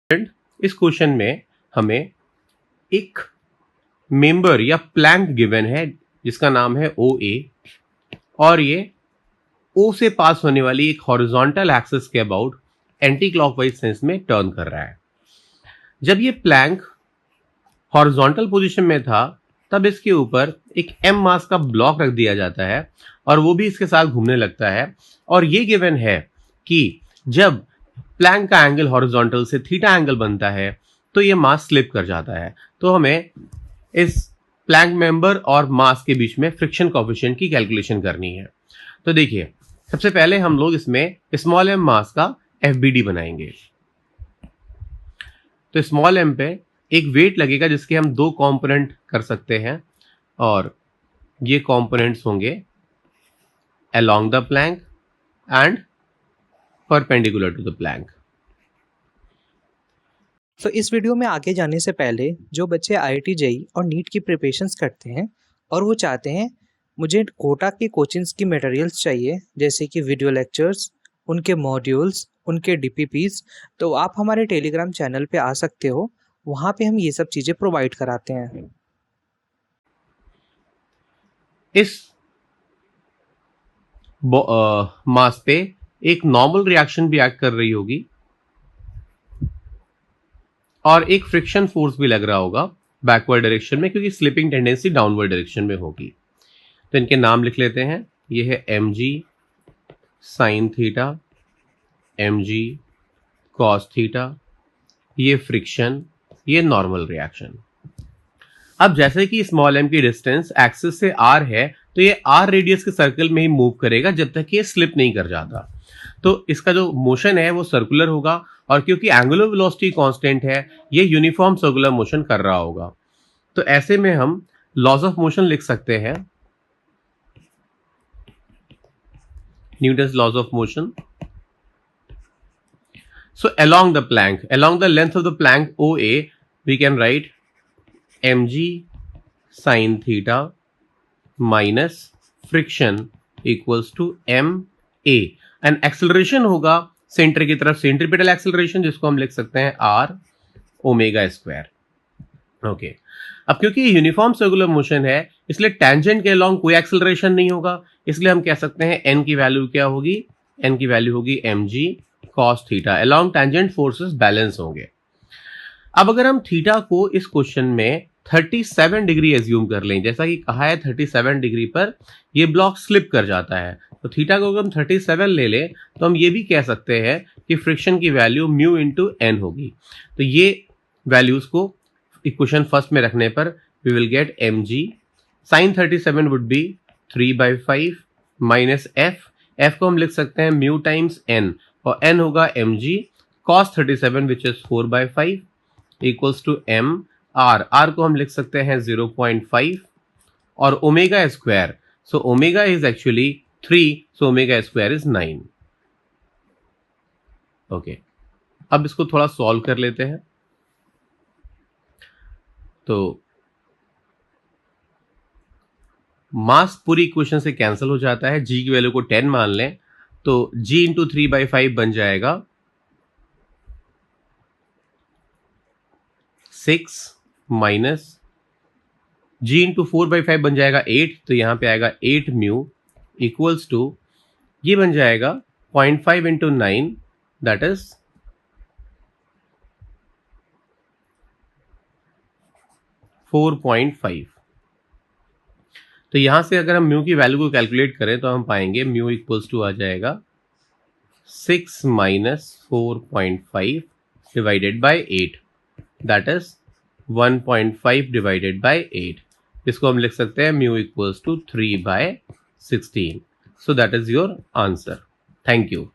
इस क्वेश्चन में हमें एक मेंबर या प्लैंक गिवन है जिसका नाम है ओ ए, और ये ओ से पास होने वाली एक हॉरिजॉन्टल एक्सिस के अबाउट एंटी क्लॉकवाइज सेंस में टर्न कर रहा है। जब ये प्लैंक हॉरिजॉन्टल पोजीशन में था तब इसके ऊपर एक एम मास का ब्लॉक रख दिया जाता है और वो भी इसके साथ घूमने लगता है, और ये गिवन है कि जब प्लैंक का एंगल हॉरिजॉन्टल से थीटा एंगल बनता है तो ये मास स्लिप कर जाता है। तो हमें इस प्लैंक मेंबर और मास के बीच में फ्रिक्शन कोएफिशिएंट की कैलकुलेशन करनी है। तो देखिए, सबसे पहले हम लोग इसमें स्मॉल एम मास का एफबीडी बनाएंगे। तो स्मॉल एम पे एक वेट लगेगा जिसके हम दो कंपोनेंट कर सकते हैं, और ये कंपोनेंट्स होंगे along the plank and perpendicular to the plank. तो इस वीडियो में आगे जाने से पहले जो बच्चे IIT JEE और नीट की प्रिपरेशंस करते हैं और वो चाहते हैं मुझे कोटा की कोचिंग्स की मटेरियल्स चाहिए, जैसे कि वीडियो लेक्चर्स, उनके मॉड्यूल्स, उनके DPPs, तो आप हमारे टेलीग्राम चैनल पे आ सकते हो। वहाँ पे हम ये सब चीज़ें प्रोवाइड कराते हैं। इस मास पे एक नॉर्मल रिएक्शन भी एक्ट कर रही होगी और एक फ्रिक्शन फोर्स भी लग रहा होगा बैकवर्ड डायरेक्शन में, क्योंकि स्लिपिंग टेंडेंसी डाउनवर्ड डायरेक्शन में होगी। तो इनके नाम लिख लेते हैं। ये है mg sine theta, mg cos theta, ये फ्रिक्शन, ये नॉर्मल रिएक्शन। अब जैसे कि स्मॉल m की डिस्टेंस एक्सिस से r है तो ये r रेडियस के सर्कल में ही मूव करेगा जब तक ये स्लिप नहीं कर जाता। तो इसका जो मोशन है वो सर्कुलर होगा, और क्योंकि एंगुलर वेलोसिटी कांस्टेंट है ये यूनिफॉर्म सर्कुलर मोशन कर रहा होगा। तो ऐसे में हम लॉज ऑफ मोशन लिख सकते हैं, Newton's laws of motion. So along the plank, along the length of the plank OA, we can write mg sin theta minus friction equals to ma, and acceleration होगा centre की तरफ centripetal acceleration, जिसको हम लिख सकते हैं r omega square. Okay, अब क्योंकि यूनिफॉर्म सर्कुलर मोशन है इसलिए टेंजेंट के अलोंग कोई एक्सेलरेशन नहीं होगा, इसलिए हम कह सकते हैं n की वैल्यू क्या होगी, n की वैल्यू होगी mg cos theta. Along tangent forces balance होंगे। अब अगर हम थीटा को इस क्वेश्चन में 37 डिग्री एज्यूम कर लें, जैसा कि कहा है 37 डिग्री पर ये ब्लॉक स्लिप कर जाता है, तो थीटा को अगर हम 37 ले लें तो हम ये भी कह सकते हैं कि फ्रिक्शन की वैल्यू म्यू इंटू एन होगी। तो ये वैल्यूज को इक्वेशन फर्स्ट में रखने पर we will get mg sine 37 would be 3/5 minus f को हम लिख सकते हैं म्यू टाइम्स n, और n होगा mg cos 37 which is 4/5 equals to m r को हम लिख सकते हैं 0.5 और omega square, so omega is actually 3, so omega square is 9। Okay, अब इसको थोड़ा सॉल्व कर लेते हैं। तो मास पूरी इक्वेशन से कैंसिल हो जाता है, g की वैल्यू को 10 मान लें तो g इंटू 3/5 बन जाएगा 6 माइनस g इंटू 4/5 बन जाएगा 8, तो यहां पे आएगा 8 म्यू इक्वल्स टू ये बन जाएगा 0.5 इंटू 9 दैट इज 4.5। तो यहां से अगर हम म्यू की वैल्यू को कैलकुलेट करें तो हम पाएंगे म्यू इक्वल्स टू आ जाएगा 6 minus 4.5 divided by 8 that is 1.5 divided by 8। इसको हम लिख सकते हैं mu equals to 3/16। So that is your answer. Thank you.